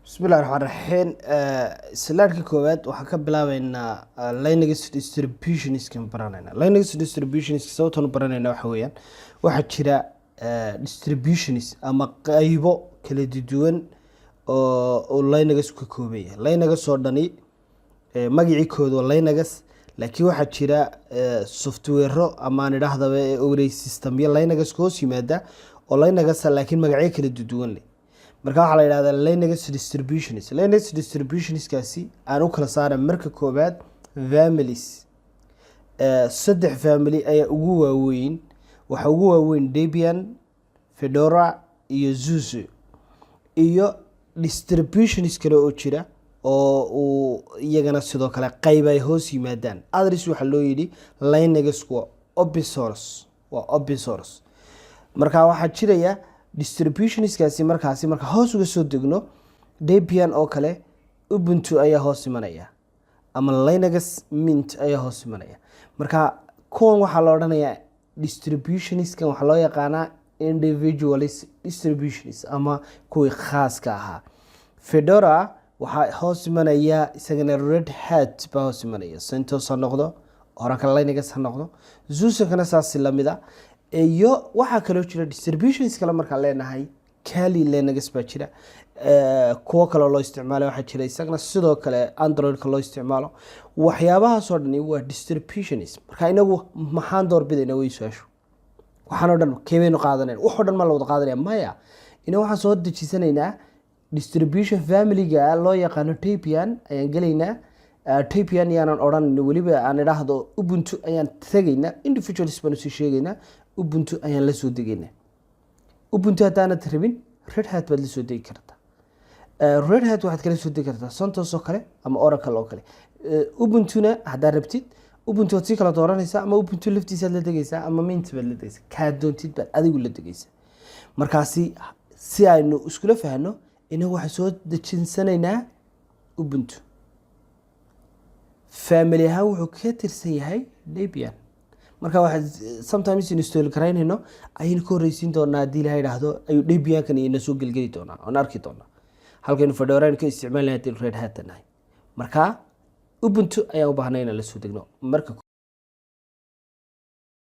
bismillahi raxmaan raxiim slaadka koowaad waxaan ka bilaabeynaa Linux distributioniskan baranayna Linux distributionist sababtan baranayna waxa weeyaan waxaa jira distributionist ama qaybo kala duwan oo Linux ka kooban yahay Linux oo dhani magiciikoodu waa Linux laakiin waxaa jira software ama aan idhaahdaba operating system ya Linux ka hoos yimaada oo Linux laakiin magacyo kala duwan leh marka waxa la yiraahdaa Linux distributionist kaasi aan u kala saaray marka koobaad families saddex family ayaa ugu waaweyn waxa ugu waaweyn Debian Fedora iyo SUSE iyo distributionist kale oo jira oo iyagana sidoo kale qayb ay hoos yimaadaan address waxa loo yiri Linux waa open source marka waxa jiraya distributionist kaasi marka hoos uga soo degno Debian oo kale Ubuntu ayaa hoos imanaya ama Linux Mint ayaa hoos imanaya marka kuwan waxa la oranayaa distributionist kan waxa loo yaqaanaa individualist distributionist ama kuwii khaaska ahaa Fedora waxa hoos imanaya isagana Red Hat baa hoos imanaya CentOS ha noqdo Oracle Linux ha noqdo SUSE kana saas la mid ah iyo waxa kale oo jira distributions kale marka leenahay Kali Linux baa jira kuwa kale loo isticmaalo waxa jira isagana sidoo kale Android ka loo isticmaalo waxyaabahaas oo dhan waa distributions marka inagu maxaan doorbidayna way su'aashu waxaan oo dhan keebeynu qaadanayna wax oo dhan ma la wada qaadanaya maya ina waxa soo dejisanaynaa distribution family-ga loo yaqaan Debian ayaan galeynaa Debian yaanan oran waliba aan idhaahdo Ubuntu ayaan tagaynaa individualist baan soo sheegaynaa Ubuntu ayaan la soo degaynaa Ubuntu hadaanad rabin Red Hat baad la soo degi kartaa Red Hat waxaad kala soo degi kartaa CentOS oo kale ama Oracle oo kale Ubuntuna hadaa rabtid Ubuntu si kala dooranaysa ama Ubuntu laftiisa la degaysa ama Mint baad la degaysa ka doontid baad adigu la degaysa markaasi si aynu isku la fahanno inagu waxa soo dejinsanaynaa Ubuntu family ha wuxuu ka tirsan yahay Debian marka waxa sometimes install karaynayno ayaan ku horeysiin doonaa hadii la yiraahdo ayu Debian kan ina soo galgali doonaa oo arki doonaa halkan Fedora ka isticmaalnaa Red Hat marka Ubuntu ayaa u baahnaa in la soo degno marka